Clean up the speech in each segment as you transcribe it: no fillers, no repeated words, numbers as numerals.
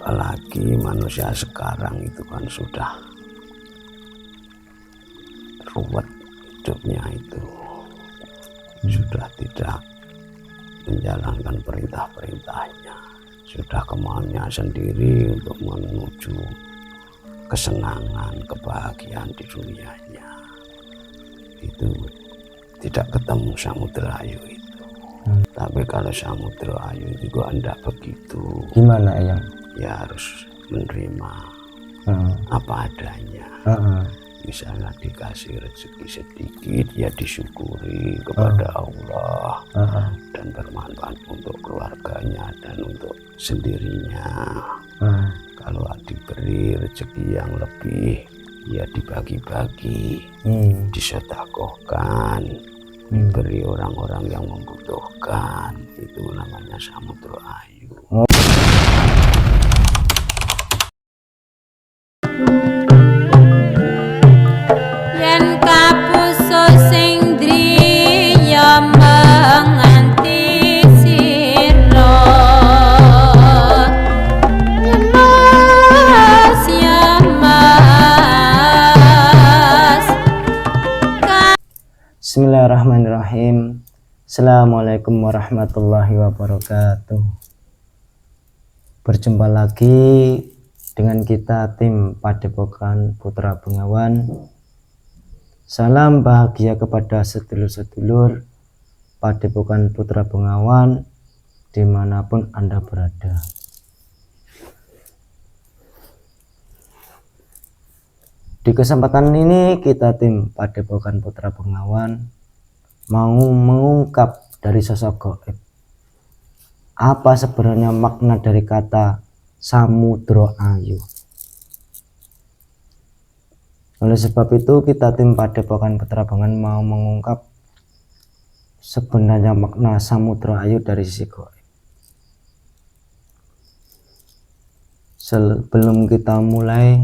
apalagi manusia sekarang itu kan sudah ruwet hidupnya itu, sudah tidak menjalankan perintah-perintahnya, sudah kemauannya sendiri untuk menuju kesenangan, kebahagiaan di dunianya. Itu tidak ketemu Samudra Ayu itu. Tapi kalau Samudra Ayu itu juga enggak begitu. Gimana Eyang? Ya harus menerima apa adanya. Misalnya dikasih rezeki sedikit, ya disyukuri kepada Allah dan bermanfaat untuk keluarganya dan untuk sendirinya. Kalau diberi rezeki yang lebih, ya dibagi-bagi, disedekahkan, diberi orang-orang yang membutuhkan. Itu namanya Samudra Ayu. Bismillahirrahmanirrahim. Assalamualaikum warahmatullahi wabarakatuh. Berjumpa lagi dengan kita tim Padepokan Putra Bengawan. Salam bahagia kepada sedulur-sedulur Padepokan Putra Bengawan dimanapun Anda berada. Di kesempatan ini kita tim Padepokan Putra Bengawan mau mengungkap dari sosok gaib apa sebenarnya makna dari kata Samudra Ayu. Oleh sebab itu kita tim Padepokan Putra Bengawan mau mengungkap sebenarnya makna Samudra Ayu dari sisi gaib. Sebelum kita mulai,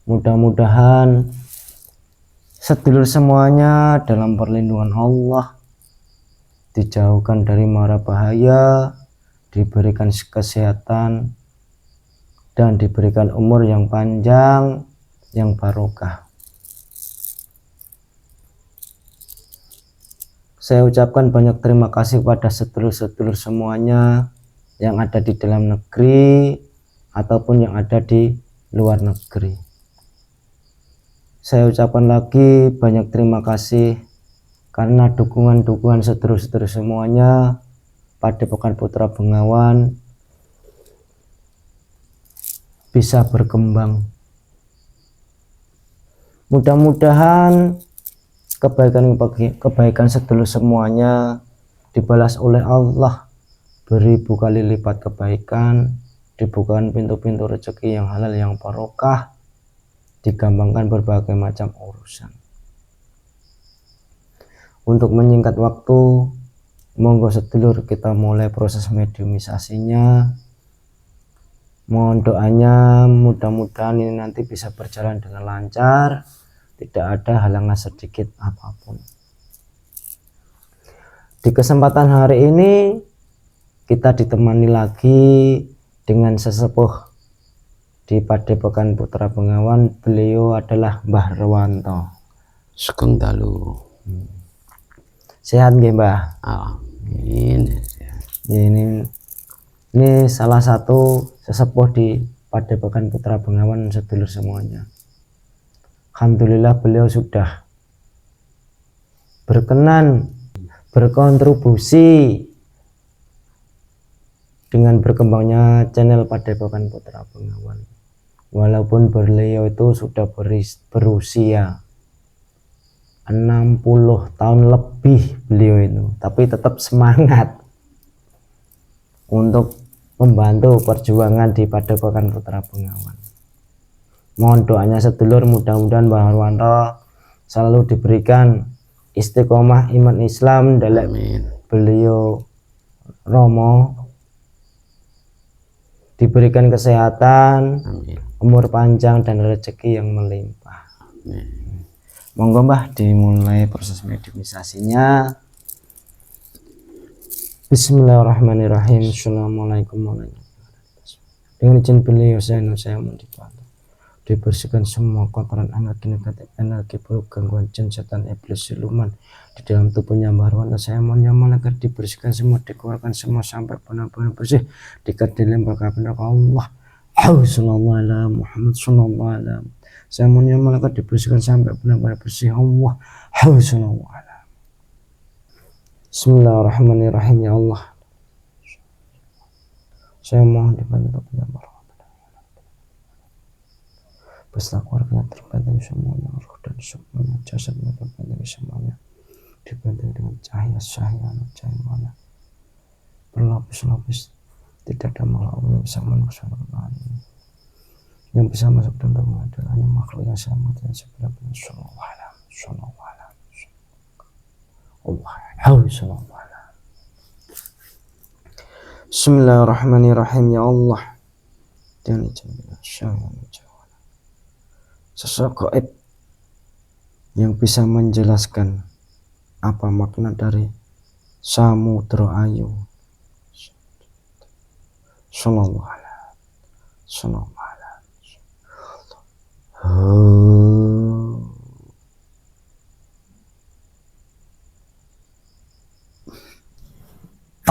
mudah-mudahan sedulur semuanya dalam perlindungan Allah, dijauhkan dari mara bahaya, diberikan kesehatan, dan diberikan umur yang panjang, yang barokah. Saya ucapkan banyak terima kasih kepada sedulur-sedulur semuanya yang ada di dalam negeri ataupun yang ada di luar negeri. Saya ucapkan lagi banyak terima kasih karena dukungan-dukungan sedulur-sedulur semuanya Padepokan Putra Bengawan bisa berkembang. Mudah-mudahan kebaikan sedulur semuanya dibalas oleh Allah beribu kali lipat kebaikan, dibukakan pintu-pintu rezeki yang halal yang barokah, digampangkan berbagai macam urusan. Untuk menyingkat waktu, monggo sedulur kita mulai proses mediumisasinya. Mohon doanya, mudah-mudahan ini nanti bisa berjalan dengan lancar, tidak ada halangan sedikit apapun. Di kesempatan hari ini kita ditemani lagi dengan sesepuh di Padepokan Putra Bengawan. Beliau adalah Mbah Rewanto. Sugeng dalu. Sehat nggih, Mbah? Ini salah satu sesepuh di Padepokan Putra Bengawan, sedulur semuanya. Alhamdulillah beliau sudah berkenan berkontribusi dengan berkembangnya channel Padepokan Putra Bengawan. Walaupun beliau itu sudah berusia 60 tahun lebih beliau itu, tapi tetap semangat untuk membantu perjuangan di Padepokan Putra Bengawan. Mohon doanya sedulur, mudah-mudahan Mbah Rewanto selalu diberikan istiqomah iman Islam dalam beliau Romo, diberikan kesehatan, umur panjang dan rezeki yang melimpah. Monggo Mbah dimulai proses mediumisasinya. Bismillahirrahmanirrahim. Assalamualaikum warahmatullahi wabarakatuh. Dengan izin beliau saya mohon dibantu dibersihkan semua kotoran energi negatif, energi buruk, gangguan jin, setan, iblis, siluman di dalam tubuhnya Mbah Arwanda. Saya mohon ya malaikat dibersihkan semua, dikeluarkan semua sampai benar-benar bersih, dikat dilempar ke neraka Allah. Sallallahu alaihi Muhammad sallallahu alaihi. Saya mohon ya malaikat dibersihkan sampai benar-benar bersih Allah. Sallallahu alaihi. Bismillahirrahmanirrahim. Ya Allah, saya mohon dibantu penyembuhan beserta keluarganya terbanting semuanya, roh dan semuanya, jasadnya terbanting semuanya, dibanting dengan cahaya warna berlapis-lapis. Tidak ada makhluk yang bisa menusuk ini, yang bisa masuk dan adalah hanya makhluk yang sama dan sebenarnya. Sallallahu alaihi. Bismillahirrahmanirrahim. Ya Allah, dan sosok gaib yang bisa menjelaskan apa makna dari Samudra Ayu. Sallallahu alaihi.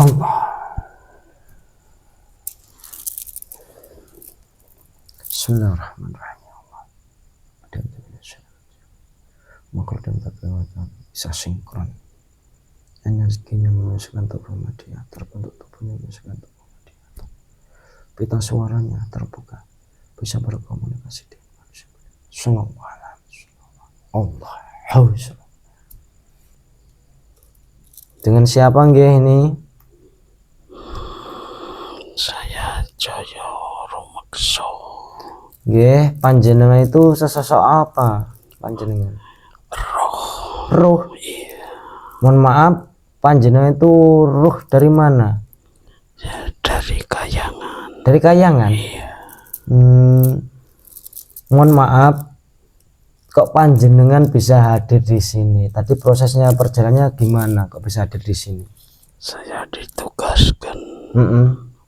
Allah. Bismillahirrahmanirrahim. Makhluk dan kekuatan bisa sinkron, energinya menyusukan tubuh media, terbentuk tubuhnya menyusukan tubuh media, pita suaranya terbuka, bisa berkomunikasi dengan manusia. Sallallahu alaihi. Allah. Dengan siapa nggih ini? Saya Jaya Rumakso. Nggih, panjenengan itu sesosok apa panjenengan? Ruh. Iya. Mohon maaf, panjenengan itu ruh dari mana? Ya, dari Kayangan. Dari Kayangan? Iya. Mohon maaf, kok panjenengan bisa hadir di sini? Tadi prosesnya perjalanannya gimana? Kok bisa hadir di sini? Saya ditugaskan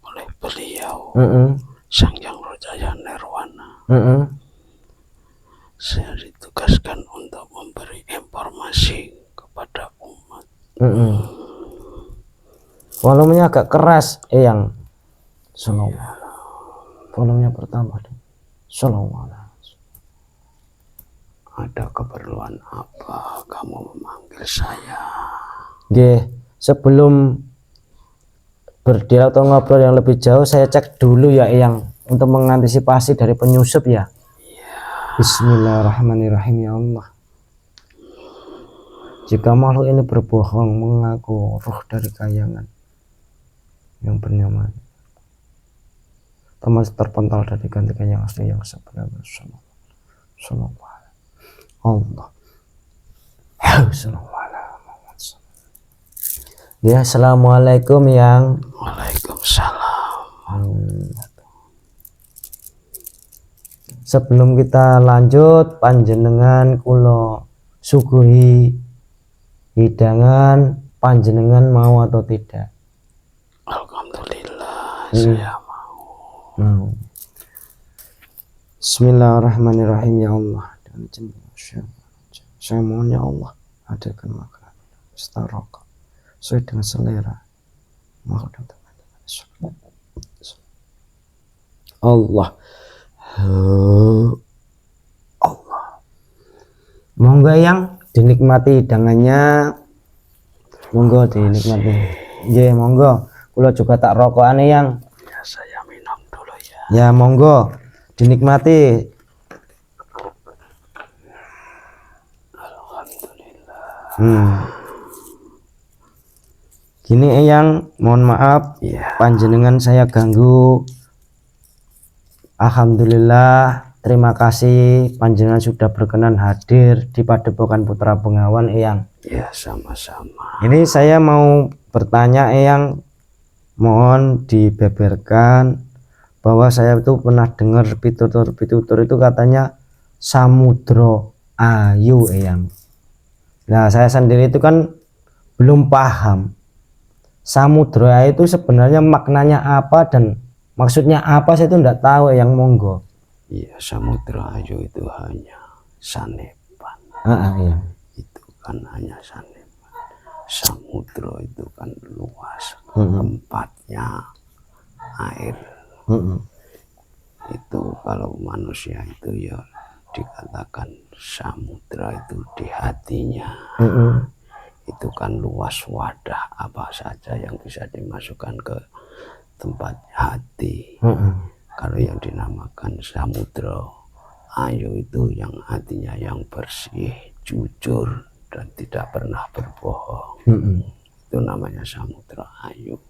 oleh beliau, Sang Hyang Rodaya Nirwana. Saya ditugaskan untuk memberi informasi kepada umat. Volumenya agak keras, yang volumenya bertambah. Sallallahu. Ada keperluan apa kamu memanggil saya? Nggih, sebelum berdialog atau ngobrol yang lebih jauh, saya cek dulu ya yang untuk mengantisipasi dari penyusup ya. Bismillahirrahmanirrahim. Ya Allah, jika makhluk ini berbohong mengaku ruh dari Kayangan yang bernyaman, teman terpental dari gantikan yang asli yang sebenarnya. Sallallahu Allah. Ya, assalamualaikum yang. Waalaikumsalam. Sebelum kita lanjut, panjenengan kulo suguhi hidangan, panjenengan mau atau tidak? Alhamdulillah, saya mau. Bismillahirrahmanirrahim. Ya Allah, dan saya mohon ya Allah, hadirkan makanan setarok sesuai dengan selera makhluk dan teman-teman. Allah. Allah. Monggo yang dinikmati hidangannya, monggo dinikmati. Nggih, monggo. Kula juga tak rokokane yang. Ya, saya minum dulu ya. Ya, monggo dinikmati. Alhamdulillah. Gini yang mohon maaf ya, panjenengan saya ganggu. Alhamdulillah, terima kasih panjenengan sudah berkenan hadir di Padepokan Putra Bengawan Eyang. Ya, sama-sama. Ini saya mau bertanya Eyang, mohon dibeberkan bahwa saya itu pernah dengar pitutur itu katanya Samudra Ayu Eyang. Nah, saya sendiri itu kan belum paham Samudra itu sebenarnya maknanya apa dan maksudnya apa saya itu enggak tahu yang monggo. Iya, Samudra Ayu itu hanya sanepan. Iya. Itu kan hanya sanepan. Samudra itu kan luas, tempatnya air. Itu kalau manusia itu ya dikatakan samudra itu di hatinya. Itu kan luas wadah apa saja yang bisa dimasukkan ke tempat hati. Kalau yang dinamakan Samudra Ayu itu yang hatinya yang bersih, jujur, dan tidak pernah berbohong. Itu namanya Samudra Ayu.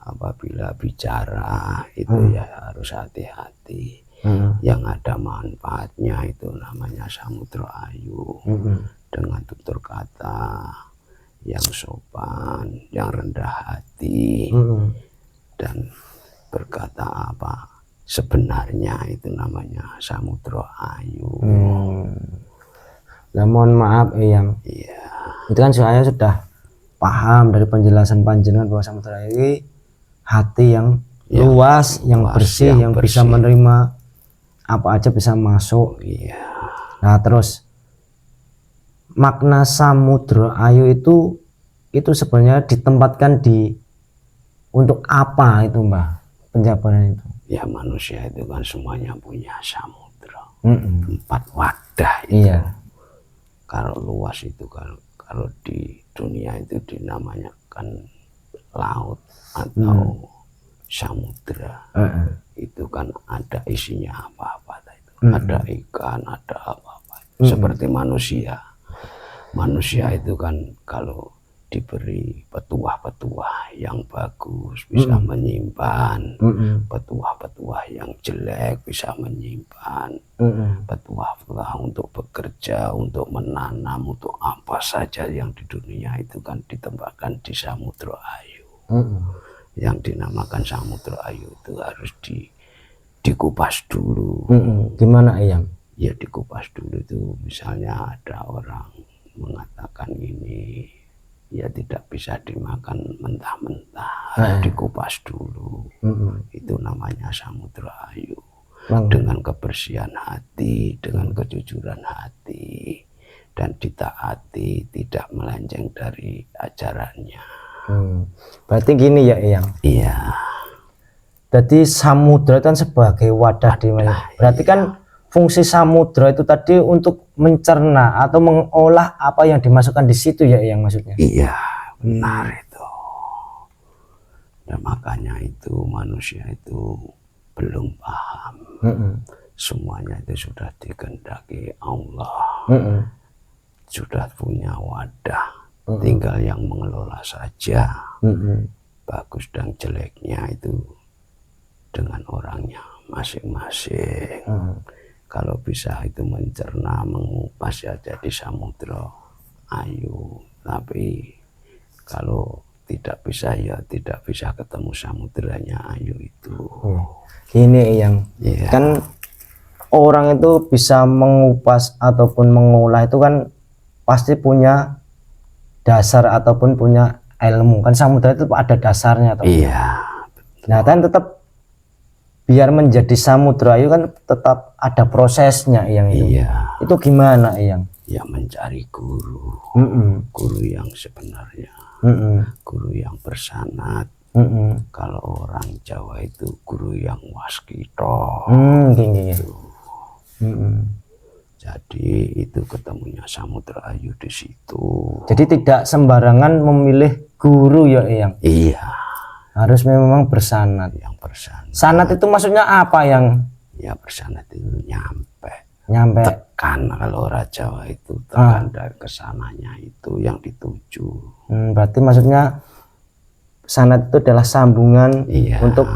Apabila bicara itu ya harus hati-hati. Yang ada manfaatnya itu namanya Samudra Ayu. Dengan tutur kata yang sopan, yang rendah hati, dan berkata apa sebenarnya, itu namanya Samudra Ayu. Nah, mohon maaf Eyang. Iya. Itu kan saya sudah paham dari penjelasan panjenengan bahwa Samudra Ayu ini hati yang luas, yang bersih, yang bisa menerima apa aja, bisa masuk. Iya. Nah, terus makna Samudra Ayu itu sebenarnya ditempatkan di untuk apa itu, Mbah? Penjabaran itu. Ya, manusia itu kan semuanya punya samudra, tempat wadah itu. Iya. Kalau luas itu kalau di dunia itu dinamanya kan laut atau samudra. Itu kan ada isinya apa-apa itu. Ada ikan, ada apa-apa. Seperti manusia. Manusia itu kan kalau diberi petuah-petuah yang bagus bisa menyimpan, petuah-petuah yang jelek bisa menyimpan, petuah-petuah untuk bekerja, untuk menanam, untuk apa saja yang di dunia itu kan ditempatkan di Samudra Ayu. Yang dinamakan Samudra Ayu itu harus dikupas dulu. Gimana Eyang? Ya dikupas dulu itu, misalnya ada orang mengatakan ini ya tidak bisa dimakan mentah-mentah, dikupas dulu. Itu namanya Samudra Ayu. Dengan kebersihan hati, dengan kejujuran hati, dan ditaati, tidak melenceng dari ajarannya. Berarti gini ya Eyang? Iya. Jadi samudra kan sebagai wadah di mana? Berarti kan fungsi samudra itu tadi untuk mencerna atau mengolah apa yang dimasukkan di situ ya, yang maksudnya. Iya, benar itu. Dan makanya itu manusia itu belum paham. Semuanya itu sudah dikehendaki Allah. Sudah punya wadah, tinggal yang mengelola saja. Bagus dan jeleknya itu dengan orangnya masing-masing. Kalau bisa itu mencerna, mengupas ya jadi Samudra Ayu. Tapi kalau tidak bisa ya tidak bisa ketemu samudranya Ayu itu. Gini yang kan orang itu bisa mengupas ataupun mengolah itu kan pasti punya dasar ataupun punya ilmu. Kan samudra itu ada dasarnya toh. Iya. Nah kan tetap biar menjadi Samudra Ayu kan tetap ada prosesnya yang itu. Iya. Itu gimana yang? Ya mencari guru, guru yang sebenarnya, guru yang bersanad. Kalau orang Jawa itu guru yang waskito. Gitu. Jadi itu ketemunya Samudra Ayu di situ. Jadi tidak sembarangan memilih guru ya yang? Iya. Harus memang bersanad. Yang bersanad. Sanad itu maksudnya apa yang? Ya bersanad itu nyampe. Tekan, kalau orang Jawa itu tekan dari kesananya itu yang dituju. Berarti maksudnya sanad itu adalah sambungan untuk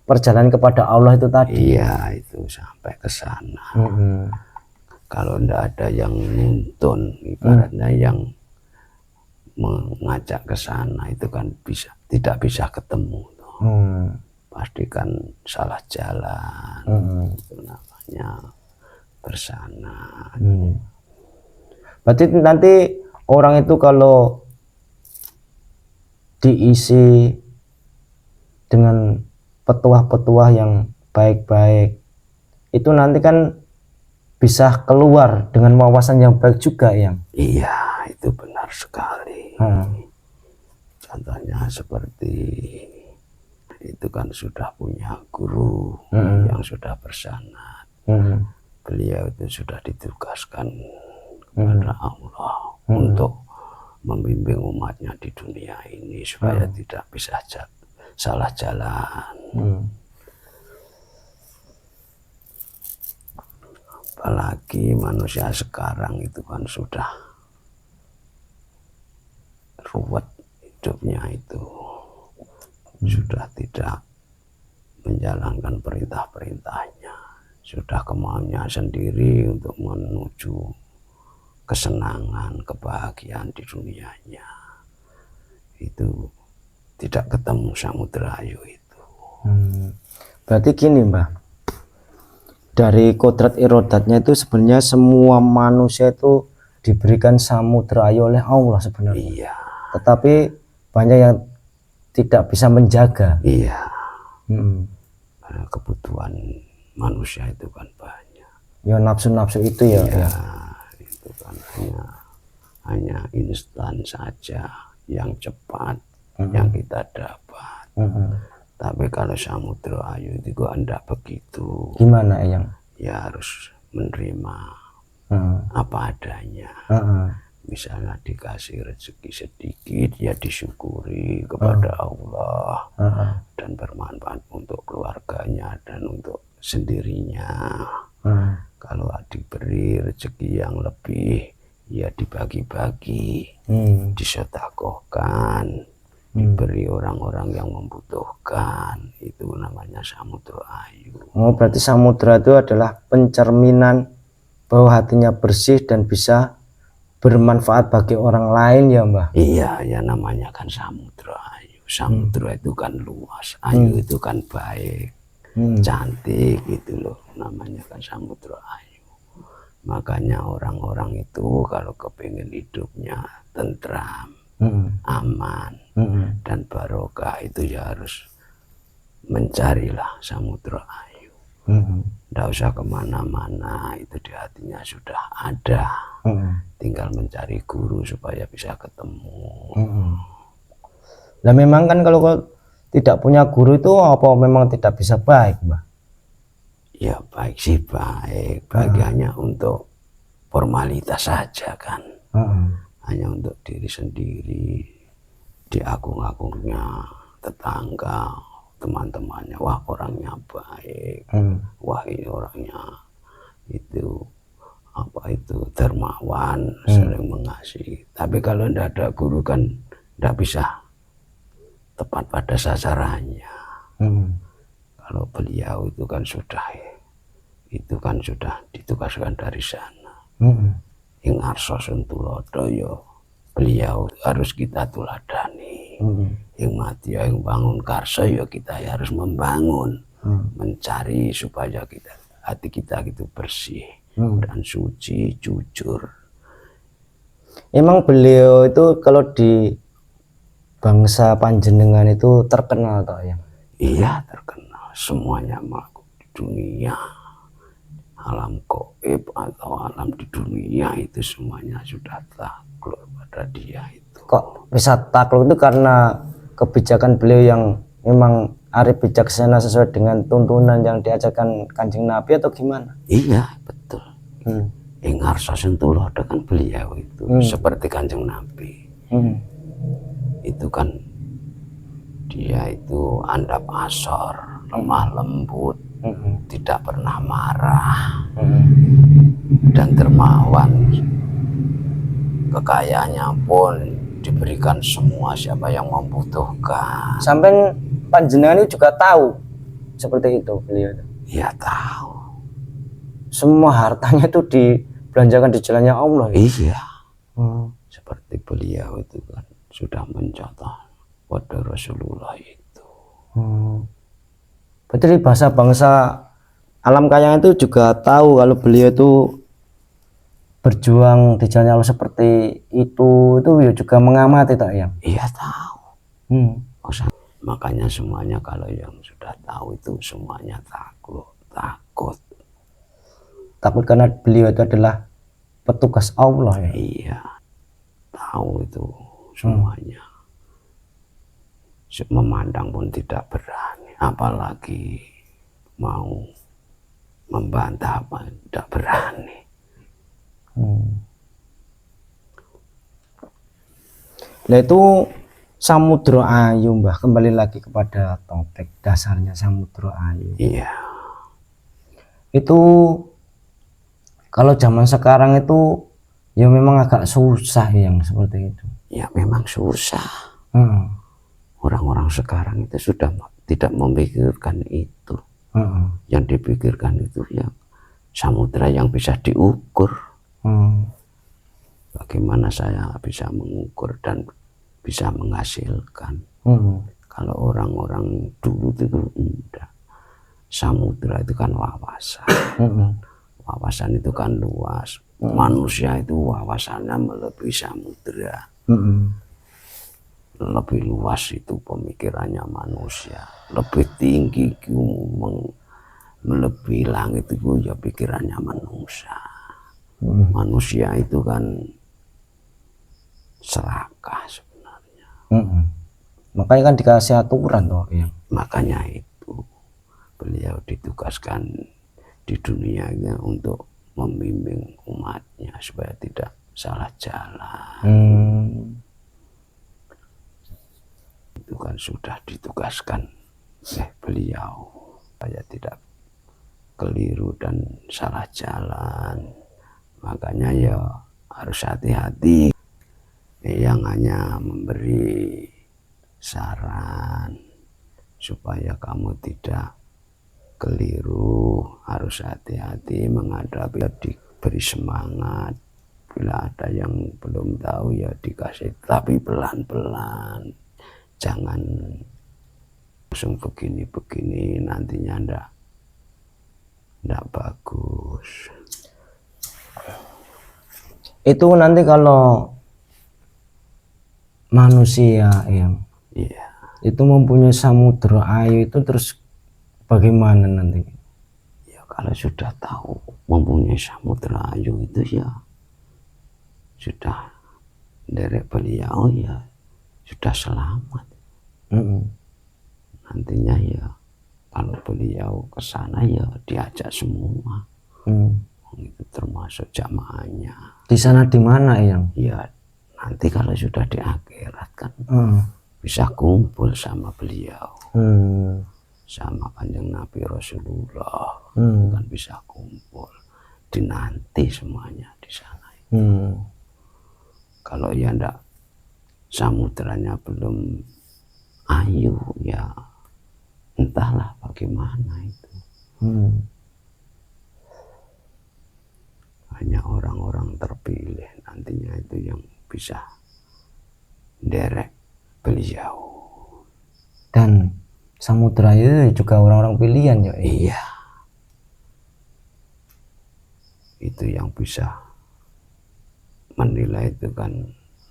perjalanan kepada Allah itu tadi. Iya, itu sampai ke sana. Kalau tidak ada yang nuntun, ibaratnya yang mengajak ke sana itu kan tidak bisa ketemu. Pasti kan salah jalan. Itu namanya bersanad. Berarti nanti orang itu kalau diisi dengan petuah-petuah yang baik-baik, itu nanti kan bisa keluar dengan wawasan yang baik juga yang. Iya, itu benar sekali. Contohnya seperti itu kan sudah punya guru yang sudah bersanad. Beliau itu sudah ditugaskan kepada Allah untuk membimbing umatnya di dunia ini supaya tidak bisa salah jalan. Apalagi manusia sekarang itu kan sudah ruwet hidupnya itu, sudah tidak menjalankan perintah-perintahnya, sudah kemauannya sendiri untuk menuju kesenangan, kebahagiaan di dunianya. Itu tidak ketemu samudra ayu itu. Berarti gini Mbah, dari kodrat irodatnya itu sebenarnya semua manusia itu diberikan samudra ayu oleh Allah sebenarnya. Iya. Tetapi banyak yang tidak bisa menjaga. Iya. Karena kebutuhan manusia itu kan banyak. Ya nafsu-nafsu itu ya. Iya, itu kan hanya instan saja, yang cepat, yang kita dapat. Tapi kalau samudra ayu itu kok enggak begitu. Gimana yang? Ya harus menerima apa adanya. Misalnya dikasih rezeki sedikit, ya disyukuri kepada Allah dan bermanfaat untuk keluarganya dan untuk sendirinya. Kalau diberi rezeki yang lebih, ya dibagi-bagi, disedekahkan, diberi orang-orang yang membutuhkan. Itu namanya samudra ayu. Oh, berarti samudra itu adalah pencerminan bahwa hatinya bersih dan bisa bermanfaat bagi orang lain ya Mbah. Iya, ya namanya kan samudra ayu. Samudra itu kan luas, ayu itu kan baik, cantik gitu loh. Namanya kan samudra ayu. Makanya orang-orang itu kalau kepingin hidupnya tentram, aman, dan barokah, itu ya harus mencarilah samudra ayu. Nggak usah kemana-mana, itu di hatinya sudah ada. Tinggal mencari guru supaya bisa ketemu. Nah memang kan kalau tidak punya guru itu apa memang tidak bisa baik Mbah? Ya baik sih baik, bagiannya untuk formalitas saja kan. Hanya untuk diri sendiri, diagung-agungnya tetangga, teman-temannya, wah orangnya baik, wah ini orangnya itu apa itu dermawan, sering mengasihi. Tapi kalau tidak ada guru kan tidak bisa tepat pada sasarannya. Kalau beliau itu kan sudah ditugaskan dari sana. Ing arsa suntulodo yo beliau harus kita tuladani. Ing mati ing bangun karsa yo kita harus membangun, mencari supaya hati kita gitu bersih dan suci, jujur. Emang beliau itu kalau di bangsa Panjenengan itu terkenal toh ya? Iya terkenal, semuanya makhluk di dunia, alam gaib atau alam di dunia itu semuanya sudah takluk pada dia itu. Kok bisa takluk itu karena kebijakan beliau yang memang arif bijaksana sesuai dengan tuntunan yang diajarkan Kanjeng Nabi atau gimana? Iya betul. Ing arsa suntulodo kan beliau itu seperti Kanjeng Nabi. Itu kan dia itu andap asor, lemah lembut, tidak pernah marah, dan dermawan. Kekayaannya pun diberikan semua siapa yang membutuhkan. Sampai Panjenengan itu juga tahu seperti itu beliau. Iya tahu. Semua hartanya itu dibelanjakan di jalannya Allah. Iya. Seperti beliau itu kan sudah mencontoh pada Rasulullah itu. Berarti di bahasa bangsa alam kaya itu juga tahu kalau beliau itu berjuang di jalan Allah seperti itu ya juga mengamati tak ya? Iya tahu. Makanya semuanya kalau yang sudah tahu itu semuanya takut. Takut karena beliau itu adalah petugas Allah ya. Iya, tahu itu semuanya. Memandang pun tidak berani, apalagi mau membantah apa, tidak berani. Nah itu Samudra Ayu, Mbah, kembali lagi kepada topik dasarnya Samudra Ayu. Iya. Itu kalau zaman sekarang itu ya memang agak susah yang seperti itu. Ya memang susah. Orang-orang sekarang itu sudah tidak memikirkan itu. Yang dipikirkan itu ya samudra yang bisa diukur. Bagaimana saya bisa mengukur dan bisa menghasilkan. Kalau orang-orang dulu itu enggak. Samudra itu kan wawasan. Wawasan itu kan luas. Manusia itu wawasannya melebihi samudra. Lebih luas itu pemikirannya manusia, lebih tinggi melebihi langit itu ya pikirannya manusia. Manusia itu kan serakah sebenarnya. Makanya kan dikasih aturan toh ya. Makanya itu beliau ditugaskan di dunia ini untuk membimbing umatnya supaya tidak salah jalan. Itu kan sudah ditugaskan oleh beliau supaya tidak keliru dan salah jalan. Makanya ya harus hati-hati. Yang hanya memberi saran supaya kamu tidak keliru, harus hati-hati menghadapi, diberi semangat. Bila ada yang belum tahu ya dikasih, tapi pelan-pelan. Jangan langsung begini-begini, nantinya ndak bagus. Itu nanti kalau manusia yang itu mempunyai Samudra Ayu itu terus bagaimana nanti? Ya kalau sudah tahu mempunyai Samudra Ayu itu ya sudah dari beliau ya sudah selamat. Nantinya ya kalau beliau ke sana ya diajak semua. Itu termasuk jamaahnya. Di sana di mana yang? Ya nanti kalau sudah di akhirat kan bisa kumpul sama beliau. Sama Kanjeng Nabi Rasulullah. Kan bisa kumpul dinanti semuanya di sana. Kalau ya ndak samudranya belum ayu ya entahlah bagaimana itu. Hanya orang-orang terpilih nantinya itu yang bisa derek beliau. Dan Samudra itu juga orang-orang pilihan ya. Iya. Itu yang bisa menilai itu kan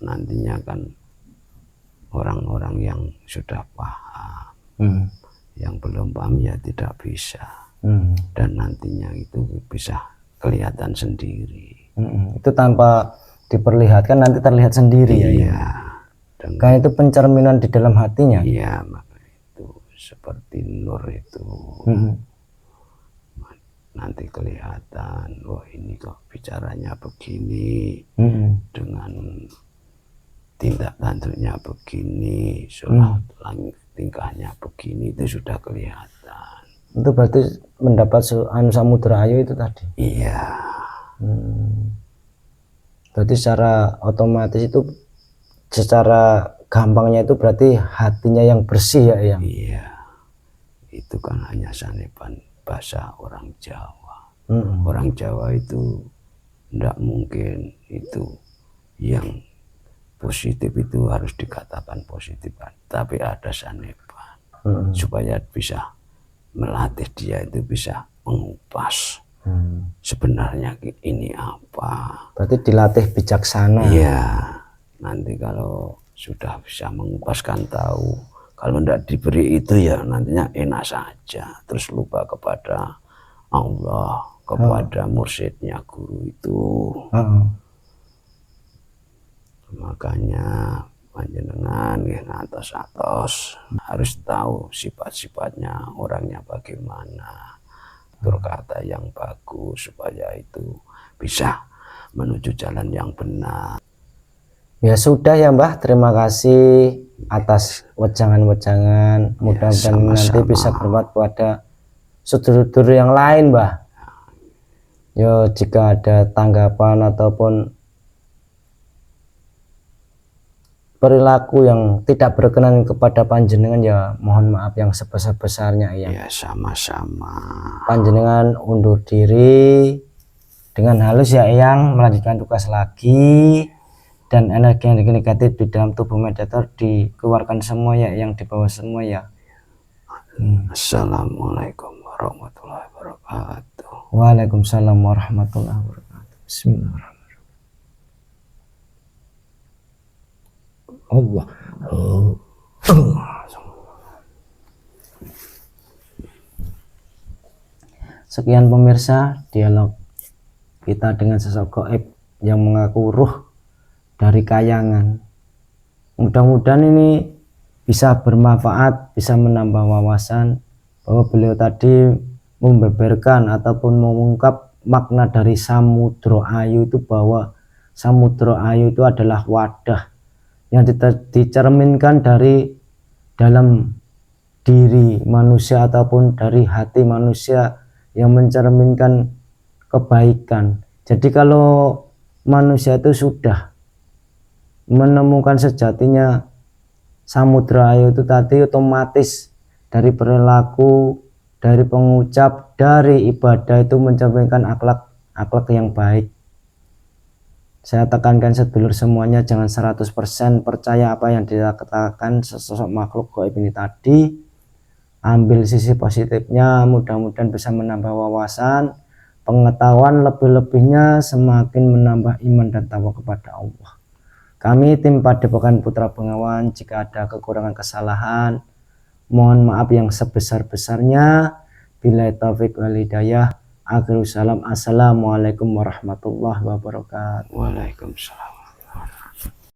nantinya kan orang-orang yang sudah paham. Yang belum paham ya tidak bisa. Dan nantinya itu bisa kelihatan sendiri. Itu tanpa diperlihatkan nanti terlihat sendiri. Iya. Kayak itu pencerminan di dalam hatinya. Iya, makanya itu seperti nur itu. Nanti kelihatan, wah ini kok bicaranya begini, dengan tindak tanduknya begini, sholat tingkahnya begini, itu sudah kelihatan. Itu berarti mendapat Samudra Ayu itu tadi? Iya. Berarti secara otomatis itu, secara gampangnya itu berarti hatinya yang bersih ya yang? Iya. Itu kan hanya sanepan bahasa orang Jawa. Orang Jawa itu tidak mungkin itu yang positif itu harus dikatakan positif, tapi ada sanepan supaya bisa melatih dia itu bisa mengupas sebenarnya ini apa. Berarti dilatih bijaksana. Iya, nanti kalau sudah bisa mengupaskan tahu Kalau tidak diberi itu ya nantinya enak saja, terus lupa kepada Allah, kepada mursyidnya guru itu. Makanya panjenengan ngatos-atos harus tahu sifat-sifatnya orangnya bagaimana, berkata yang bagus supaya itu bisa menuju jalan yang benar. Ya sudah ya Mbah, terima kasih atas wejangan-wejangan. Mudah-mudahan nanti bisa bermanfaat pada sedulur-sedulur yang lain Mbah. Yo, jika ada tanggapan ataupun perilaku yang tidak berkenan kepada panjenengan, ya mohon maaf yang sebesar-besarnya ya. Ya sama-sama. Panjenengan undur diri dengan halus ya Eyang, melanjutkan tugas lagi, dan energi negatif di dalam tubuh mediator dikeluarkan semua ya, yang di bawah semua ya. Assalamualaikum warahmatullahi wabarakatuh. Waalaikumsalam warahmatullahi wabarakatuh. Bismillahirrahmanirrahim. Allah. Sekian pemirsa dialog kita dengan sosok gaib yang mengaku ruh dari kayangan. Mudah-mudahan ini bisa bermanfaat, bisa menambah wawasan, bahwa beliau tadi membeberkan ataupun mengungkap makna dari Samudra Ayu itu, bahwa Samudra Ayu itu adalah wadah yang dicerminkan dari dalam diri manusia ataupun dari hati manusia yang mencerminkan kebaikan. Jadi kalau manusia itu sudah menemukan sejatinya Samudra Ayu itu tadi, otomatis dari perilaku, dari pengucap, dari ibadah itu mencerminkan akhlak yang baik. Saya tekankan sedulur semuanya, jangan 100% percaya apa yang dikatakan sesosok makhluk gaib ini tadi. Ambil sisi positifnya, mudah-mudahan bisa menambah wawasan, pengetahuan, lebih-lebihnya semakin menambah iman dan takwa kepada Allah. Kami tim Padepokan Putra Bengawan, jika ada kekurangan kesalahan, mohon maaf yang sebesar-besarnya. Billahi taufiq wal hidayah. Akhirul salam. Assalamualaikum warahmatullahi wabarakatuh. Waalaikumsalam.